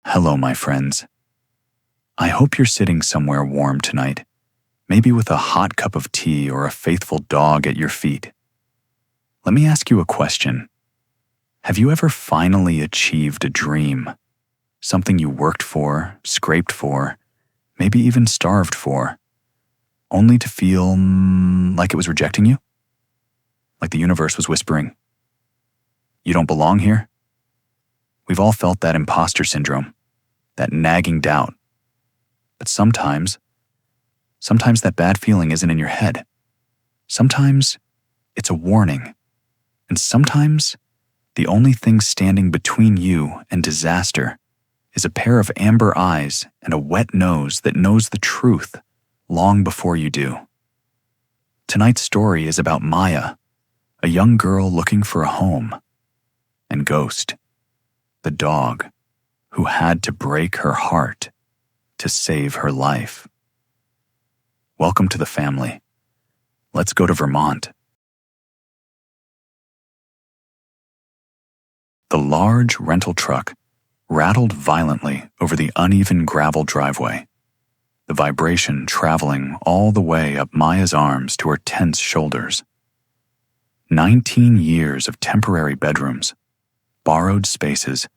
Hello, my friends. I hope you're sitting somewhere warm tonight, maybe with a hot cup of tea or a faithful dog at your feet. Let me ask you a question. Have you ever finally achieved a dream? Something you worked for, scraped for, maybe even starved for, only to feel like it was rejecting you? Like the universe was whispering, "You don't belong here?" We've all felt that imposter syndrome, that nagging doubt. But sometimes that bad feeling isn't in your head. Sometimes it's a warning. And sometimes the only thing standing between you and disaster is a pair of amber eyes and a wet nose that knows the truth long before you do. Tonight's story is about Maya, a young girl looking for a home, and Ghost, the dog who had to break her heart to save her life. Welcome to the family. Let's go to Vermont. The large rental truck rattled violently over the uneven gravel driveway, the vibration traveling all the way up Maya's arms to her tense shoulders. 19 years of temporary bedrooms, borrowed spaces,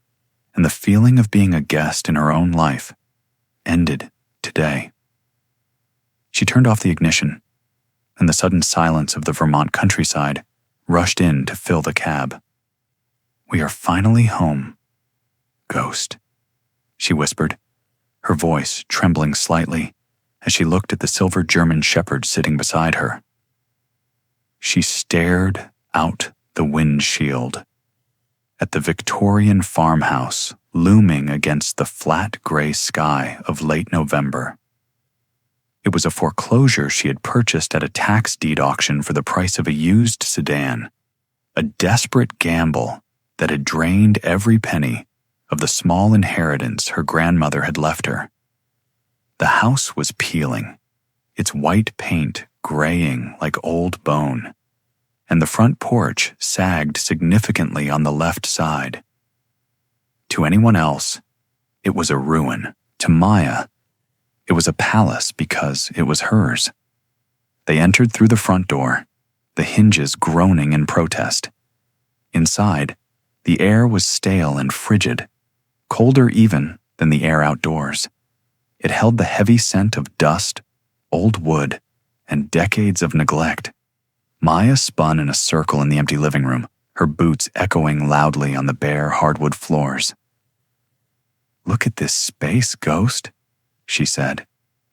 and the feeling of being a guest in her own life ended today. She turned off the ignition, and the sudden silence of the Vermont countryside rushed in to fill the cab. "We are finally home, Ghost," she whispered, her voice trembling slightly as she looked at the silver German shepherd sitting beside her. She stared out the windshield at the Victorian farmhouse looming against the flat gray sky of late November. It was a foreclosure she had purchased at a tax deed auction for the price of a used sedan, a desperate gamble that had drained every penny of the small inheritance her grandmother had left her. The house was peeling, its white paint graying like old bone, and the front porch sagged significantly on the left side. To anyone else, it was a ruin. To Maya, it was a palace because it was hers. They entered through the front door, the hinges groaning in protest. Inside, the air was stale and frigid, colder even than the air outdoors. It held the heavy scent of dust, old wood, and decades of neglect. Maya spun in a circle in the empty living room, her boots echoing loudly on the bare hardwood floors. "Look at this space, Ghost," she said,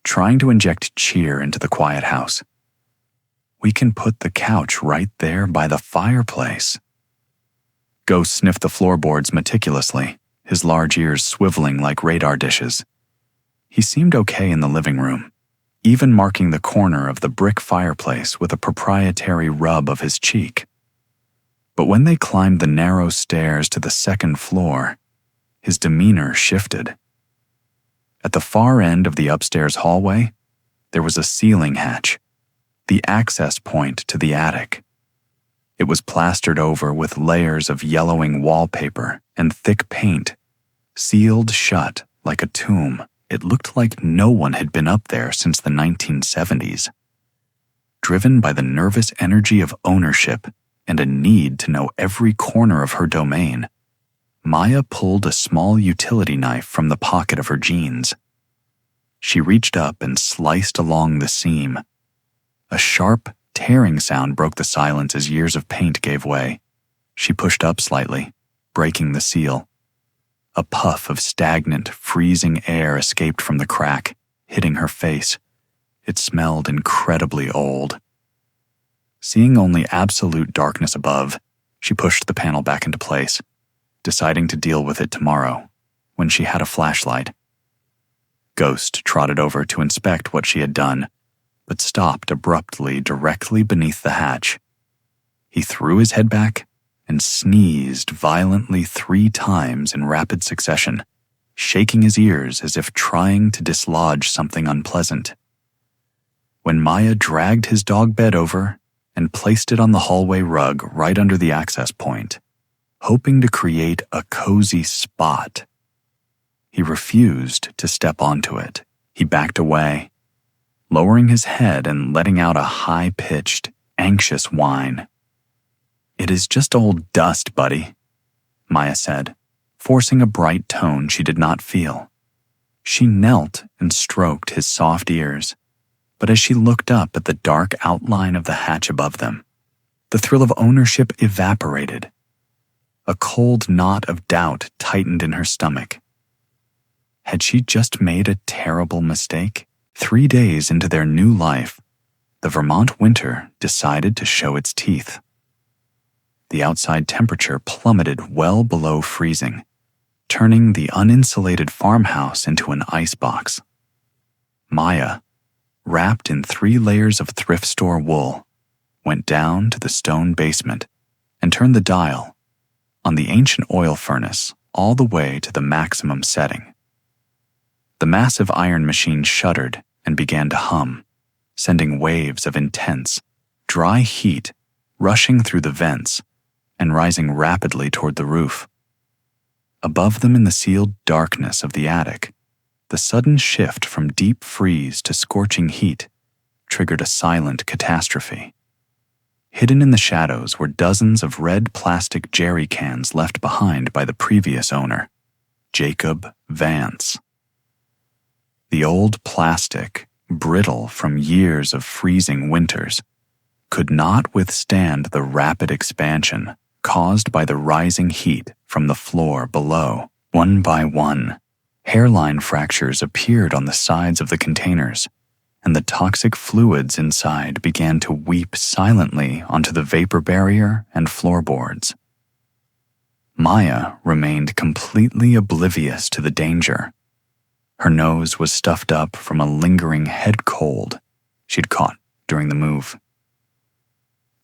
trying to inject cheer into the quiet house. "We can put the couch right there by the fireplace." Ghost sniffed the floorboards meticulously, his large ears swiveling like radar dishes. He seemed okay in the living room, even marking the corner of the brick fireplace with a proprietary rub of his cheek. But when they climbed the narrow stairs to the second floor, his demeanor shifted. At the far end of the upstairs hallway, there was a ceiling hatch, the access point to the attic. It was plastered over with layers of yellowing wallpaper and thick paint, sealed shut like a tomb. It looked like no one had been up there since the 1970s. Driven by the nervous energy of ownership and a need to know every corner of her domain, Maya pulled a small utility knife from the pocket of her jeans. She reached up and sliced along the seam. A sharp, tearing sound broke the silence as years of paint gave way. She pushed up slightly, breaking the seal. A puff of stagnant, freezing air escaped from the crack, hitting her face. It smelled incredibly old. Seeing only absolute darkness above, she pushed the panel back into place, deciding to deal with it tomorrow, when she had a flashlight. Ghost trotted over to inspect what she had done, but stopped abruptly directly beneath the hatch. He threw his head back and sneezed violently 3 times in rapid succession, shaking his ears as if trying to dislodge something unpleasant. When Maya dragged his dog bed over and placed it on the hallway rug right under the access point, hoping to create a cozy spot, He refused to step onto it. He backed away, lowering his head and letting out a high-pitched, anxious whine. "It is just old dust, buddy," Maya said, forcing a bright tone she did not feel. She knelt and stroked his soft ears, but as she looked up at the dark outline of the hatch above them, the thrill of ownership evaporated. A cold knot of doubt tightened in her stomach. Had she just made a terrible mistake? 3 days into their new life, the Vermont winter decided to show its teeth. The outside temperature plummeted well below freezing, turning the uninsulated farmhouse into an icebox. Maya, wrapped in 3 layers of thrift store wool, went down to the stone basement and turned the dial on the ancient oil furnace all the way to the maximum setting. The massive iron machine shuddered and began to hum, sending waves of intense, dry heat rushing through the vents and rising rapidly toward the roof. Above them in the sealed darkness of the attic, the sudden shift from deep freeze to scorching heat triggered a silent catastrophe. Hidden in the shadows were dozens of red plastic jerry cans left behind by the previous owner, Jacob Vance. The old plastic, brittle from years of freezing winters, could not withstand the rapid expansion caused by the rising heat from the floor below. One by one, hairline fractures appeared on the sides of the containers, and the toxic fluids inside began to weep silently onto the vapor barrier and floorboards. Maya remained completely oblivious to the danger. Her nose was stuffed up from a lingering head cold she'd caught during the move.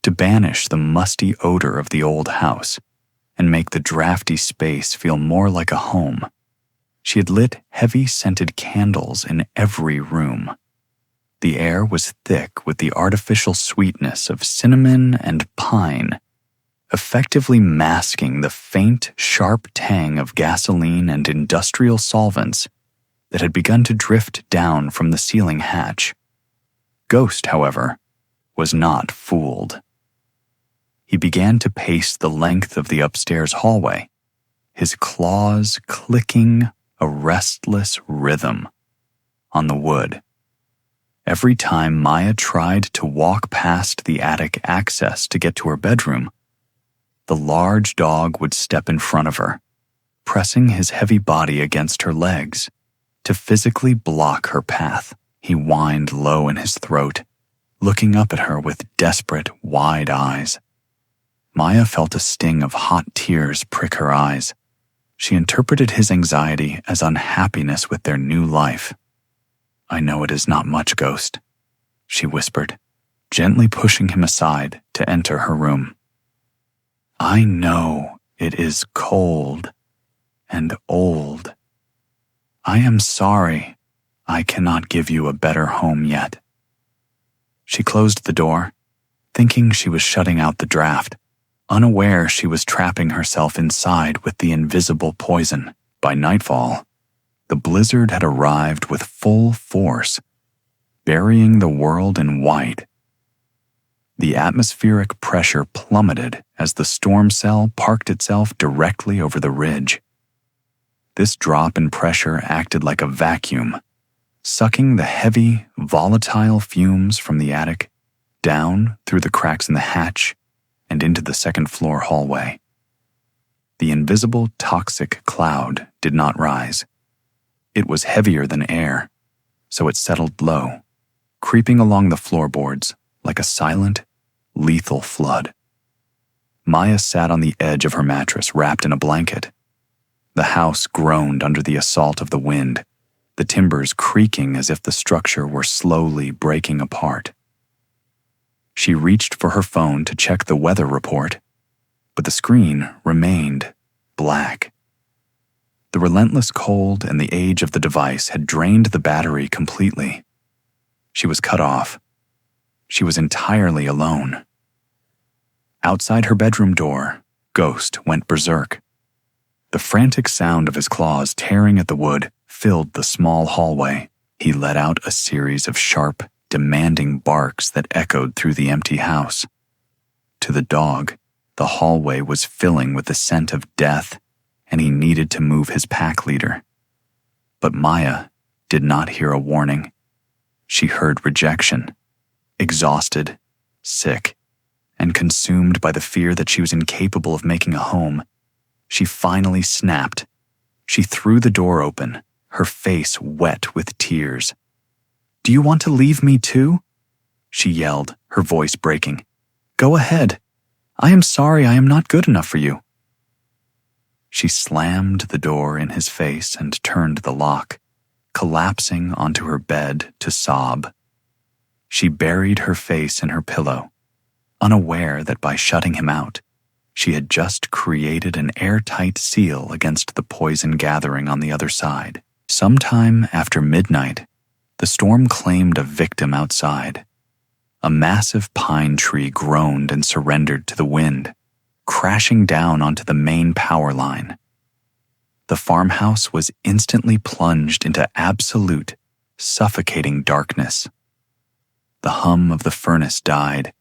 To banish the musty odor of the old house and make the drafty space feel more like a home, she had lit heavy scented candles in every room. The air was thick with the artificial sweetness of cinnamon and pine, effectively masking the faint, sharp tang of gasoline and industrial solvents that had begun to drift down from the ceiling hatch. Ghost, however, was not fooled. He began to pace the length of the upstairs hallway, his claws clicking a restless rhythm on the wood. Every time Maya tried to walk past the attic access to get to her bedroom, the large dog would step in front of her, pressing his heavy body against her legs to physically block her path. He whined low in his throat, looking up at her with desperate, wide eyes. Maya felt a sting of hot tears prick her eyes. She interpreted his anxiety as unhappiness with their new life. "I know it is not much, Ghost," she whispered, gently pushing him aside to enter her room. "I know it is cold and old. I am sorry I cannot give you a better home yet." She closed the door, thinking she was shutting out the draft, unaware she was trapping herself inside with the invisible poison. By nightfall, the blizzard had arrived with full force, burying the world in white. The atmospheric pressure plummeted as the storm cell parked itself directly over the ridge. This drop in pressure acted like a vacuum, sucking the heavy, volatile fumes from the attic down through the cracks in the hatch and into the second-floor hallway. The invisible toxic cloud did not rise. It was heavier than air, so it settled low, creeping along the floorboards like a silent, lethal flood. Maya sat on the edge of her mattress wrapped in a blanket. The house groaned under the assault of the wind, the timbers creaking as if the structure were slowly breaking apart. She reached for her phone to check the weather report, but the screen remained black. The relentless cold and the age of the device had drained the battery completely. She was cut off. She was entirely alone. Outside her bedroom door, Ghost went berserk. The frantic sound of his claws tearing at the wood filled the small hallway. He let out a series of sharp, demanding barks that echoed through the empty house. To the dog, the hallway was filling with the scent of death, and he needed to move his pack leader. But Maya did not hear a warning. She heard rejection, exhausted, sick, and consumed by the fear that she was incapable of making a home. She finally snapped. She threw the door open, her face wet with tears. "Do you want to leave me too?" she yelled, her voice breaking. "Go ahead. I am sorry I am not good enough for you." She slammed the door in his face and turned the lock, collapsing onto her bed to sob. She buried her face in her pillow, unaware that by shutting him out, she had just created an airtight seal against the poison gathering on the other side. Sometime after midnight, the storm claimed a victim outside. A massive pine tree groaned and surrendered to the wind, crashing down onto the main power line. The farmhouse was instantly plunged into absolute, suffocating darkness. The hum of the furnace died,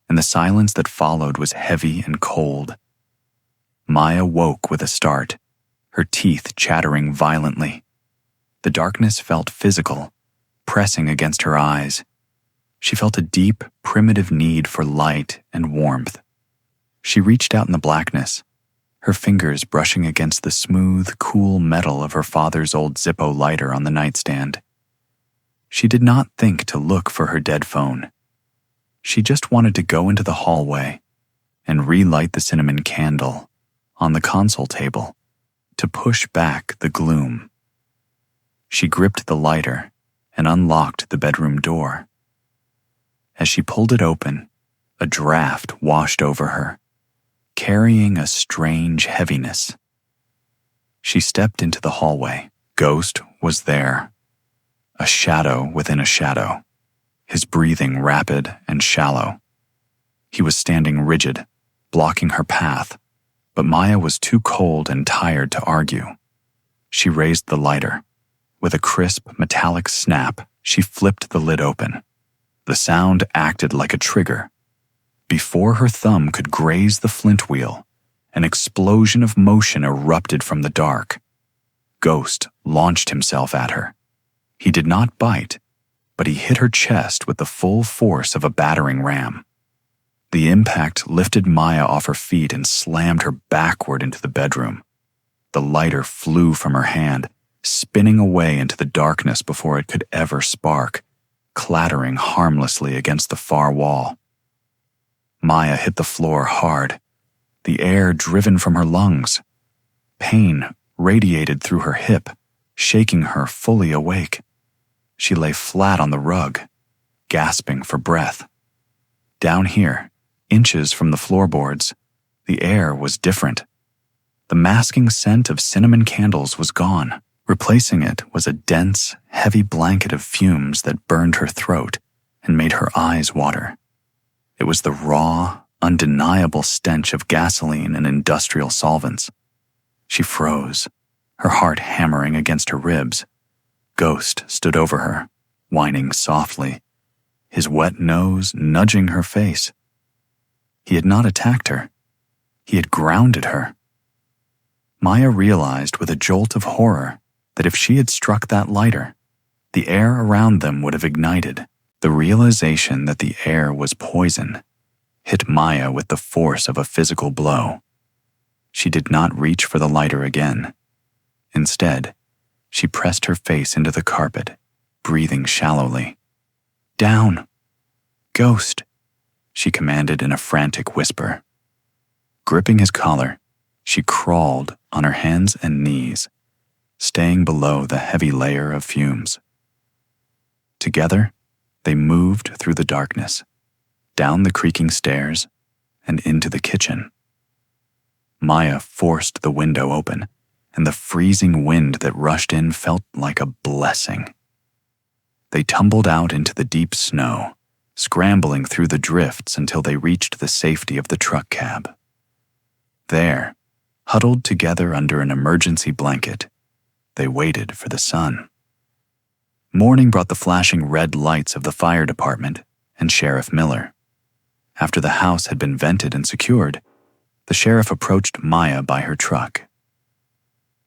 and the silence that followed was heavy and cold. Maya woke with a start, her teeth chattering violently. The darkness felt physical, pressing against her eyes. She felt a deep, primitive need for light and warmth. She reached out in the blackness, her fingers brushing against the smooth, cool metal of her father's old Zippo lighter on the nightstand. She did not think to look for her dead phone. She just wanted to go into the hallway and relight the cinnamon candle on the console table to push back the gloom. She gripped the lighter and unlocked the bedroom door. As she pulled it open, a draft washed over her, carrying a strange heaviness. She stepped into the hallway. Ghost was there, a shadow within a shadow, his breathing rapid and shallow. He was standing rigid, blocking her path, but Maya was too cold and tired to argue. She raised the lighter. With a crisp, metallic snap, she flipped the lid open. The sound acted like a trigger. Before her thumb could graze the flint wheel, an explosion of motion erupted from the dark. Ghost launched himself at her. He did not bite, but he hit her chest with the full force of a battering ram. The impact lifted Maya off her feet and slammed her backward into the bedroom. The lighter flew from her hand, spinning away into the darkness before it could ever spark, clattering harmlessly against the far wall. Maya hit the floor hard, the air driven from her lungs. Pain radiated through her hip, shaking her fully awake. She lay flat on the rug, gasping for breath. Down here, inches from the floorboards, the air was different. The masking scent of cinnamon candles was gone. Replacing it was a dense, heavy blanket of fumes that burned her throat and made her eyes water. It was the raw, undeniable stench of gasoline and industrial solvents. She froze, her heart hammering against her ribs. Ghost stood over her, whining softly, his wet nose nudging her face. He had not attacked her. He had grounded her. Maya realized with a jolt of horror that if she had struck that lighter, the air around them would have ignited. The realization that the air was poison hit Maya with the force of a physical blow. She did not reach for the lighter again. Instead, she pressed her face into the carpet, breathing shallowly. "Down! Ghost!" she commanded in a frantic whisper. Gripping his collar, she crawled on her hands and knees, staying below the heavy layer of fumes. Together, they moved through the darkness, down the creaking stairs, and into the kitchen. Maya forced the window open, and the freezing wind that rushed in felt like a blessing. They tumbled out into the deep snow, scrambling through the drifts until they reached the safety of the truck cab. There, Huddled together under an emergency blanket, they waited for the sun. Morning brought the flashing red lights of the fire department and Sheriff Miller. After the house had been vented and secured, the sheriff approached Maya by her truck.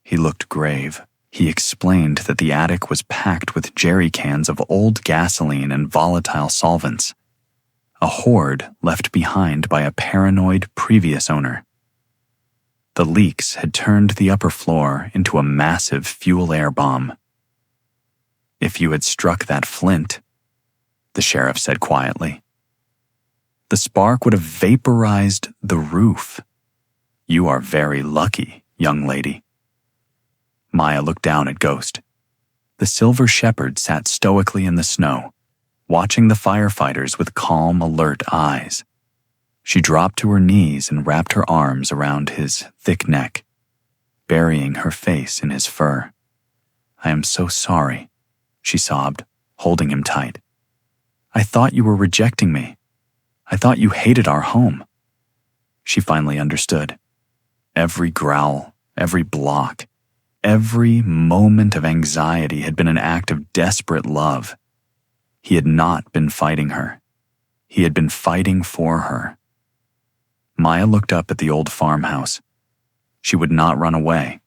He looked grave. He explained that the attic was packed with jerry cans of old gasoline and volatile solvents, a hoard left behind by a paranoid previous owner. The leaks had turned the upper floor into a massive fuel-air bomb. "If you had struck that flint," the sheriff said quietly, "the spark would have vaporized the roof. You are very lucky, young lady." Maya looked down at Ghost. The silver shepherd sat stoically in the snow, watching the firefighters with calm, alert eyes. She dropped to her knees and wrapped her arms around his thick neck, burying her face in his fur. "I am so sorry," she sobbed, holding him tight. "I thought you were rejecting me. I thought you hated our home." She finally understood. Every growl, every block, every moment of anxiety had been an act of desperate love. He had not been fighting her. He had been fighting for her. Maya looked up at the old farmhouse. She would not run away.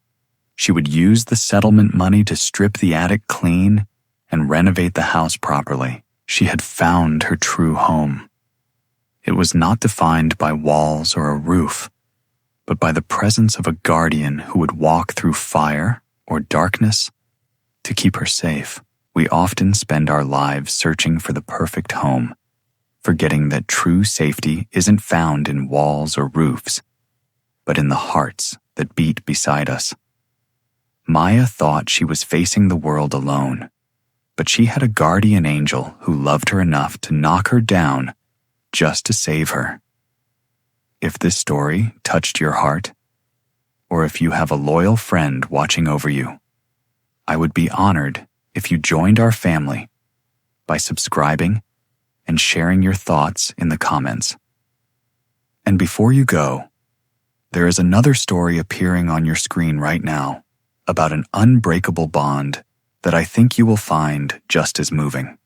She would use the settlement money to strip the attic clean and renovate the house properly. She had found her true home. It was not defined by walls or a roof, but by the presence of a guardian who would walk through fire or darkness to keep her safe. We often spend our lives searching for the perfect home, forgetting that true safety isn't found in walls or roofs, but in the hearts that beat beside us. Maya thought she was facing the world alone, but she had a guardian angel who loved her enough to knock her down just to save her. If this story touched your heart, or if you have a loyal friend watching over you, I would be honored if you joined our family by subscribing and sharing your thoughts in the comments. And before you go, there is another story appearing on your screen right now about an unbreakable bond that I think you will find just as moving.